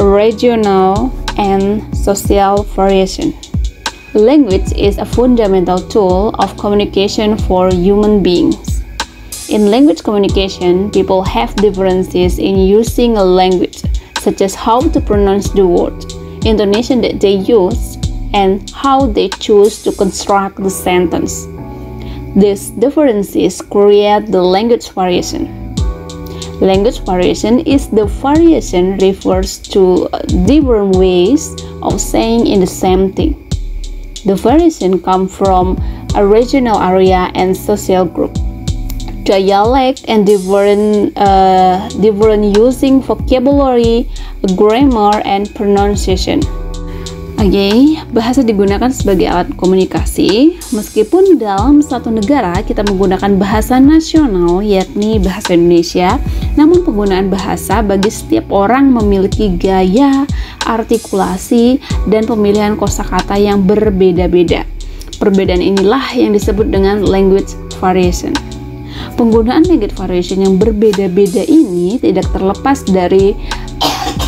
regional, and social variation. Language is a fundamental tool of communication for human beings. In language communication, people have differences in using a language, such as how to pronounce the word, intonation that they use, and how they choose to construct the sentence. These differences create the language variation. Language variation is the variation refers to different ways of saying in the same thing. The variation comes from a regional area and social group. Dialect and different using vocabulary, grammar, and pronunciation. Oke, bahasa digunakan sebagai alat komunikasi. Meskipun dalam satu negara kita menggunakan bahasa nasional, yakni bahasa Indonesia, namun penggunaan bahasa bagi setiap orang memiliki gaya, artikulasi, dan pemilihan kosakata yang berbeda-beda. Perbedaan inilah yang disebut dengan language variation. Penggunaan language variation yang berbeda-beda ini tidak terlepas dari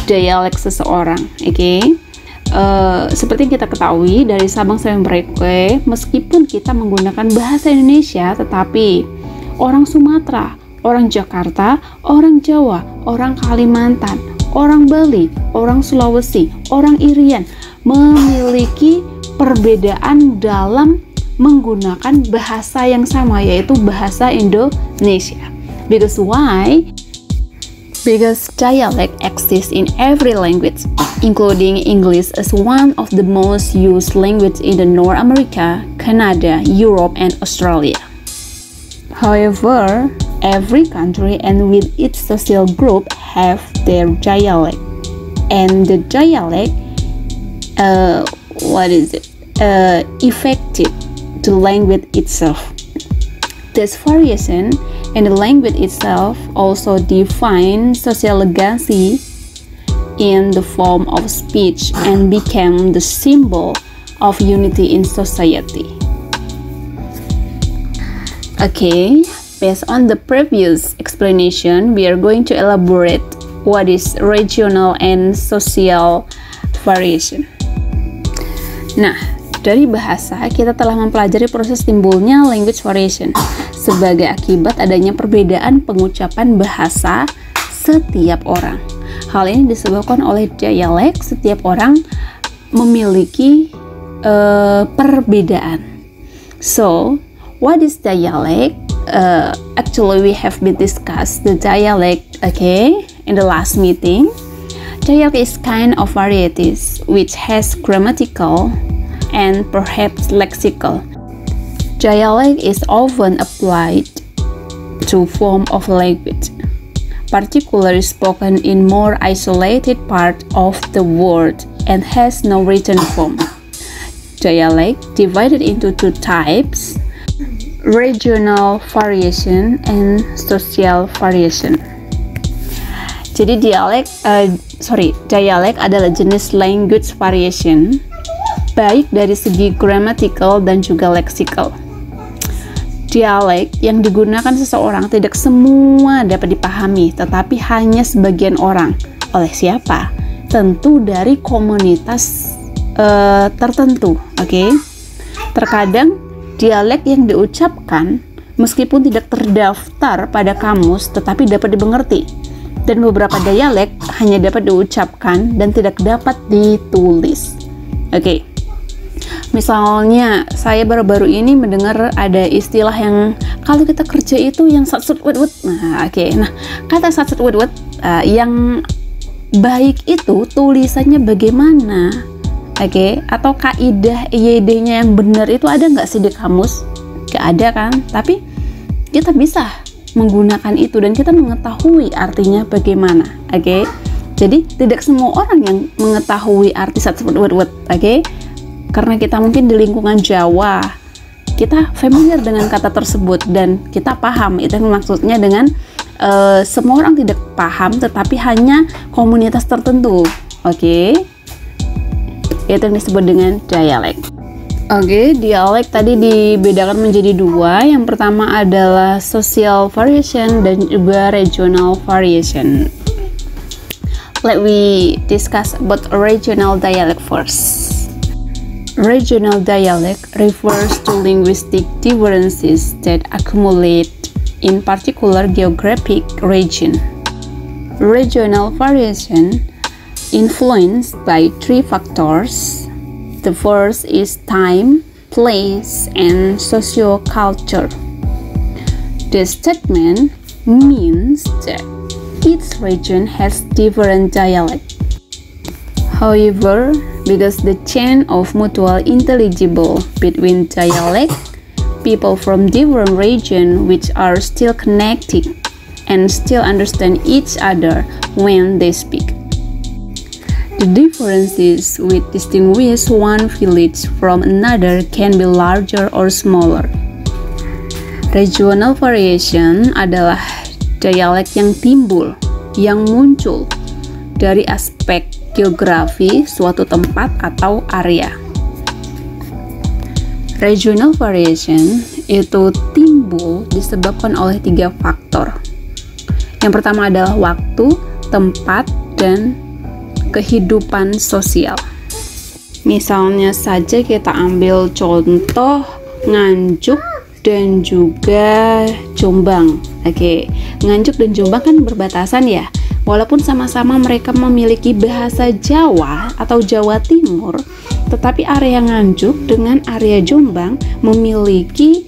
dialek seseorang, oke? Seperti yang kita ketahui dari Sabang sampai Merauke, meskipun kita menggunakan bahasa Indonesia, tetapi orang Sumatera, orang Jakarta, orang Jawa, orang Kalimantan, orang Bali, orang Sulawesi, orang Irian memiliki perbedaan dalam menggunakan bahasa yang sama, yaitu bahasa Indonesia. Because why? Because dialect exists in every language, including English as one of the most used languages in the North America, Canada, Europe, and Australia. However, every country and with its social group have their dialect, and the dialect, effective the language itself. This variation in the language itself also defines social legacy in the form of speech and became the symbol of unity in society. Okay, based on the previous explanation, we are going to elaborate what is regional and social variation. Nah, dari bahasa, kita telah mempelajari proses timbulnya language variation sebagai akibat adanya perbedaan pengucapan bahasa setiap orang. Hal ini disebabkan oleh dialek, setiap orang memiliki perbedaan. So, what is dialect? Actually, we have been discussed the dialect, okay, in the last meeting. Dialect is kind of varieties which has grammatical and perhaps lexical. Dialect is often applied to form of language, particularly spoken in more isolated part of the world and has no written form. Dialect divided into two types, regional variation and social variation. Jadi dialek adalah jenis language variation baik dari segi grammatical dan juga lexical. Dialek yang digunakan seseorang tidak semua dapat dipahami, tetapi hanya sebagian orang. Oleh siapa? Tentu dari komunitas tertentu, oke? Terkadang dialek yang diucapkan meskipun tidak terdaftar pada kamus, tetapi dapat dimengerti. Dan beberapa dialek hanya dapat diucapkan dan tidak dapat ditulis. Oke. Misalnya, saya baru-baru ini mendengar ada istilah yang kalau kita kerja itu yang satsut wet-wet. Nah, oke. Nah, kata satsut wet-wet yang baik itu tulisannya bagaimana? Oke, atau kaidah IYD-nya yang benar itu ada nggak sih di kamus? Nggak ada kan? Tapi kita bisa menggunakan itu dan kita mengetahui artinya bagaimana. Oke. Jadi tidak semua orang yang mengetahui arti satsut wet-wet. Oke. Karena kita mungkin di lingkungan Jawa, kita familiar dengan kata tersebut dan kita paham itu yang maksudnya dengan semua orang tidak paham, tetapi hanya komunitas tertentu. Oke, itu yang disebut dengan dialek. Oke, dialek tadi dibedakan menjadi dua. Yang pertama adalah social variation dan juga regional variation. Let we discuss about regional dialect first. Regional dialect refers to linguistic differences that accumulate in particular geographic region. Regional variation influenced by three factors. The first is time, place, and socio-culture. The statement means that each region has different dialect. However, because the chain of mutual intelligible between dialect, people from different regions which are still connected and still understand each other when they speak. The differences which distinguish one village from another can be larger or smaller. Regional variation adalah dialek yang timbul, yang muncul dari aspek geografi suatu tempat atau area. Regional variation itu timbul disebabkan oleh tiga faktor. Yang pertama adalah waktu, tempat, dan kehidupan sosial. Misalnya saja kita ambil contoh Nganjuk dan juga Jombang. Oke, Nganjuk dan Jombang kan berbatasan ya. Walaupun sama-sama mereka memiliki bahasa Jawa atau Jawa Timur, tetapi area Nganjuk dengan area Jombang memiliki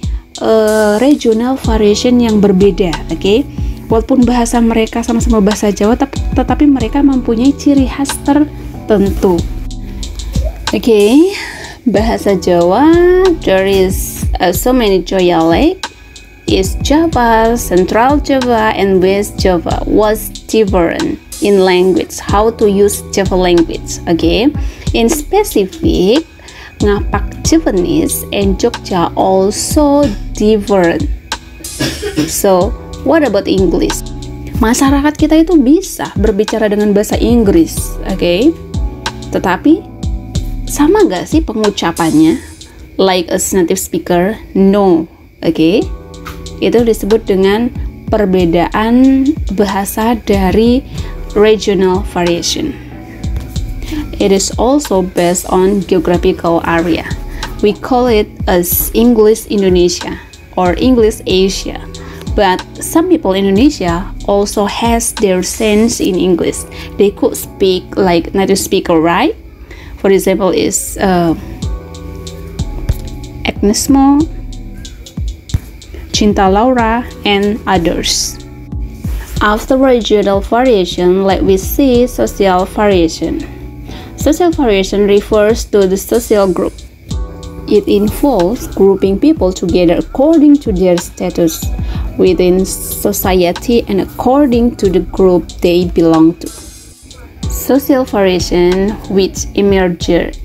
regional variation yang berbeda. Oke, walaupun bahasa mereka sama-sama bahasa Jawa, tetapi mereka mempunyai ciri khas tertentu. Oke, bahasa Jawa, there is so many dialect. East Java, Central Java, and West Java was different in language, how to use Java language. Okay, in specific, Ngapak Javanese and Jogja also different. So, what about English? Masyarakat kita itu bisa berbicara dengan bahasa Inggris, okay? Tetapi sama gak sih pengucapannya? Like a native speaker? No, okay? Itu disebut dengan perbedaan bahasa dari regional variation. It is also based on geographical area. We call it as English Indonesia or English Asia. But some people in Indonesia also has their sense in English. They could speak like native speaker, right? For example, is Agnes Mo, Cinta Laura, and others. After regional variation, let we see social variation. Social variation refers to the social group. It involves grouping people together according to their status within society and according to the group they belong to. Social variation which emerged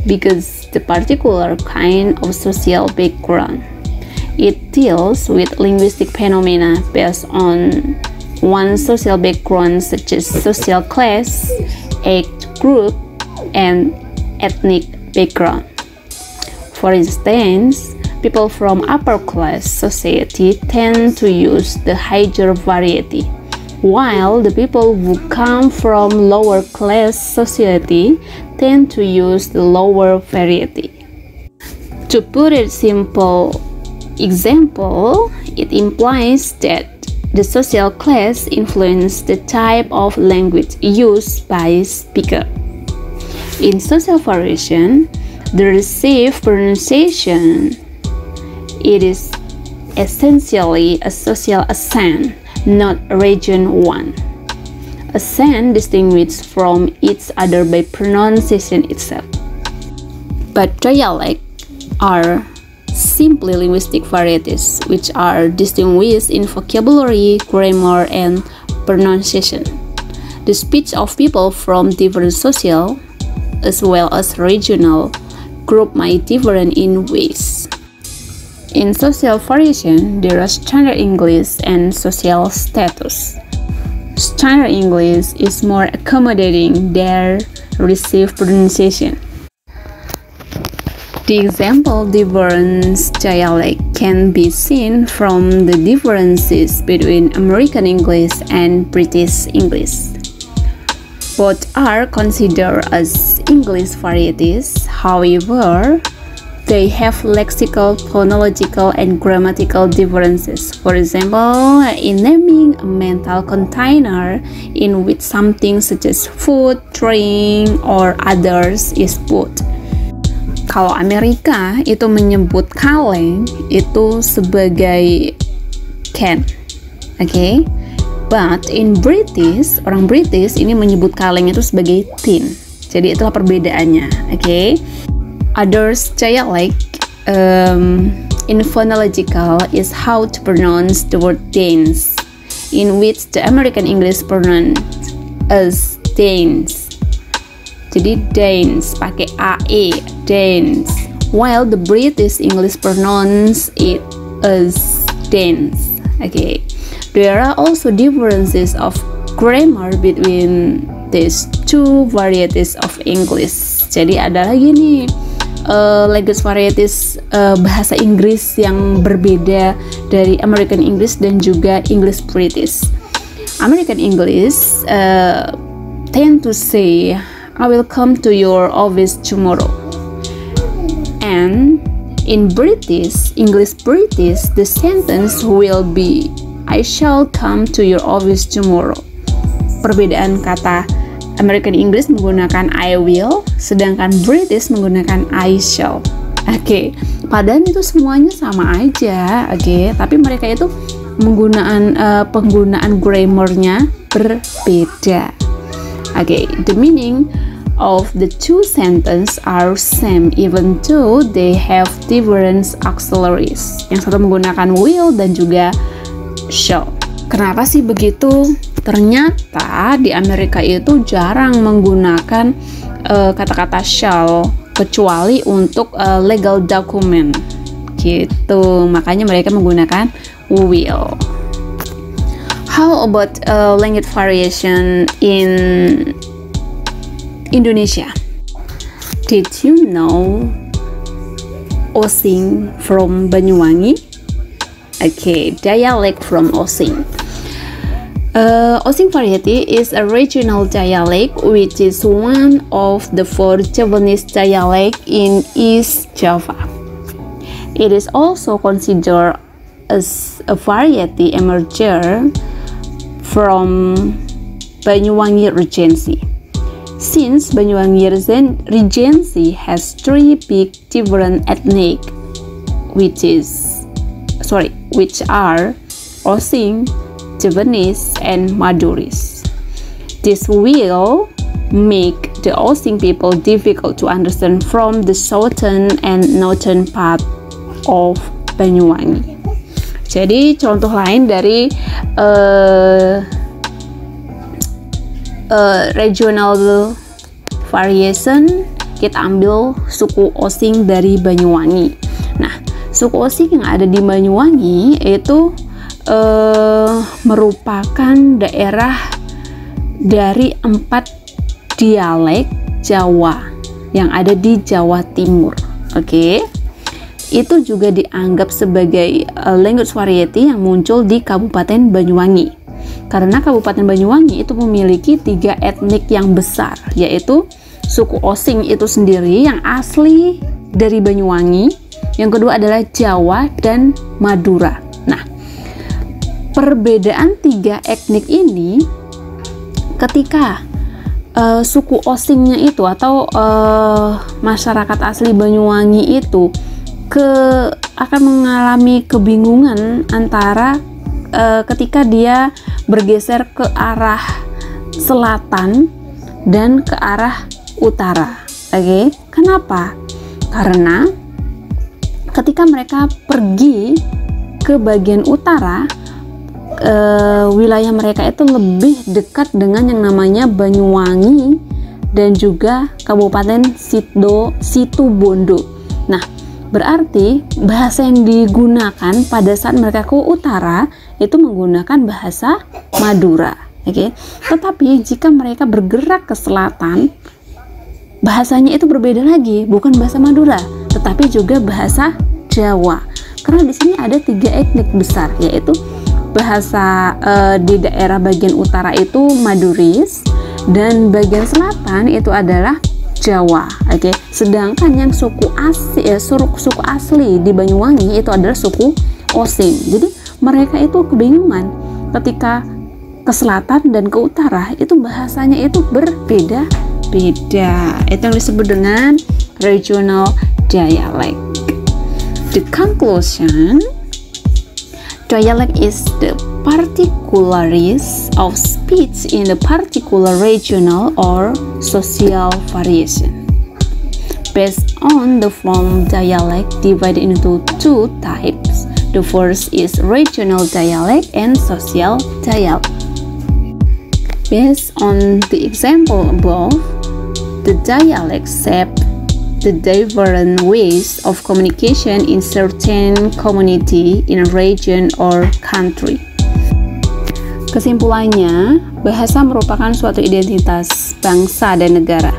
because the particular kind of social background. It deals with linguistic phenomena based on one social background such as social class, age group, and ethnic background. For instance, people from upper class society tend to use the higher variety, while the people who come from lower class society tend to use the lower variety. To put it simple example, it implies that the social class influences the type of language used by speaker. In social variation, the received pronunciation, it is essentially a social accent, not region one. Accent distinguished from each other by pronunciation itself. But dialect are simply linguistic varieties which are distinguished in vocabulary, grammar, and pronunciation. The speech of people from different social as well as regional group might differ in ways. In social variation, there are standard English and social status. Standard English is more accommodating than received pronunciation. The example difference dialect can be seen from the differences between American English and British English. Both are considered as English varieties. However, they have lexical, phonological, and grammatical differences. For example, in naming a mental container in which something such as food, drink, or others is put. Kalau Amerika itu menyebut kaleng itu sebagai can, okay? But in British, orang British ini menyebut kaleng itu sebagai tin. Jadi itulah perbedaannya, okay? Others dialect in phonological is how to pronounce the word dance, in which the American English pronounce as dance. Jadi dance pakai ae, dance, while the British English pronounce it as dance. Okay, there are also differences of grammar between these two varieties of English. Jadi ada lagi nih language varieties bahasa Inggris yang berbeda dari American English dan juga English British. American English tend to say, I will come to your office tomorrow. And in English British, the sentence will be, I shall come to your office tomorrow. Perbedaan kata American English menggunakan I will, sedangkan British menggunakan I shall. Oke, padahal itu semuanya sama aja, oke, tapi mereka itu penggunaan grammarnya berbeda. Oke, the meaning of the two sentences are same even though they have different auxiliaries. Yang satu menggunakan will dan juga shall. Kenapa sih begitu? Ternyata di Amerika itu jarang menggunakan kata-kata shall kecuali untuk legal document gitu. Makanya mereka menggunakan will. How about language variation in Indonesia? Did you know Osing from Banyuwangi? Okay, dialect from Osing. Osing variety is a regional dialect which is one of the 4 Javanese dialects in East Java. It is also considered as a variety emerged from Banyuwangi Regency. Since Banyuwangi Regency has 3 big different ethnic, which are Osing, Javanese, and Maduris. This will make the Osing people difficult to understand from the southern and northern part of Banyuwangi. Jadi contoh lain dari regional variation, kita ambil suku Osing dari Banyuwangi. Nah, suku Osing yang ada di Banyuwangi itu merupakan daerah dari 4 dialek Jawa yang ada di Jawa Timur. Oke. Itu juga dianggap sebagai language variety yang muncul di Kabupaten Banyuwangi. Karena Kabupaten Banyuwangi itu memiliki 3 etnik yang besar, yaitu suku Osing itu sendiri yang asli dari Banyuwangi, yang kedua adalah Jawa dan Madura. Nah, perbedaan 3 etnik ini ketika suku Osingnya itu atau masyarakat asli Banyuwangi itu akan mengalami kebingungan antara ketika dia bergeser ke arah selatan dan ke arah utara. Oke, kenapa? Karena ketika mereka pergi ke bagian utara, wilayah mereka itu lebih dekat dengan yang namanya Banyuwangi dan juga Kabupaten Situbondo. Nah, berarti bahasa yang digunakan pada saat mereka ke utara itu menggunakan bahasa Madura. Oke. Tetapi jika mereka bergerak ke selatan, bahasanya itu berbeda lagi, bukan bahasa Madura, tetapi juga bahasa Jawa. Karena di sini ada 3 etnik besar, yaitu bahasa di daerah bagian utara itu Maduris, dan bagian selatan itu adalah Jawa. Oke. Sedangkan yang suku asli di Banyuwangi itu adalah suku Osing. Jadi mereka itu kebingungan ketika ke selatan dan ke utara itu bahasanya itu berbeda-beda. Itu yang disebut dengan regional dialect. The conclusion, dialect is the particularities of speech in a particular regional or social variation. Based on the form, dialect divided into two types. The first is regional dialect and social dialect. Based on the example above, the dialects shape the different ways of communication in certain community, in a region or country. Kesimpulannya, bahasa merupakan suatu identitas bangsa dan negara.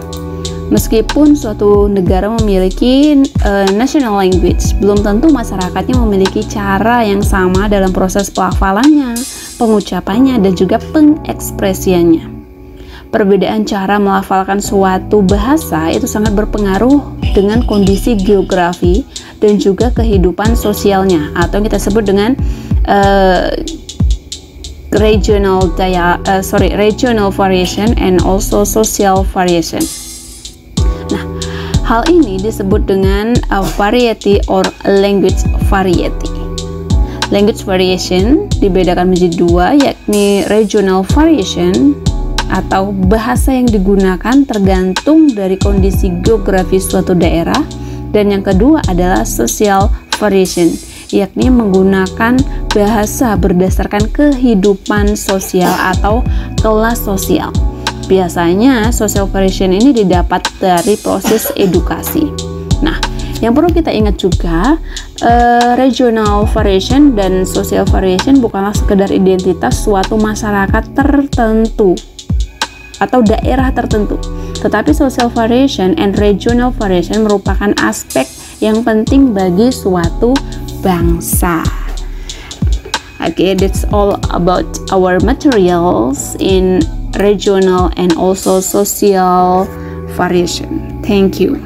Meskipun suatu negara memiliki national language, belum tentu masyarakatnya memiliki cara yang sama dalam proses pelafalannya, pengucapannya, dan juga pengekspresiannya. Perbedaan cara melafalkan suatu bahasa itu sangat berpengaruh dengan kondisi geografi dan juga kehidupan sosialnya, atau yang kita sebut dengan regional variation and also social variation. Nah, hal ini disebut dengan variety or language variety. Language variation dibedakan menjadi dua, yakni regional variation atau bahasa yang digunakan tergantung dari kondisi geografis suatu daerah, dan yang kedua adalah social variation, yakni menggunakan bahasa berdasarkan kehidupan sosial atau kelas sosial. Biasanya social variation ini didapat dari proses edukasi. Nah, yang perlu kita ingat juga, regional variation dan social variation bukanlah sekedar identitas suatu masyarakat tertentu atau daerah tertentu, tetapi social variation and regional variation merupakan aspek yang penting bagi suatu bangsa. Okay, that's all about our materials in regional and also social variation. Thank you.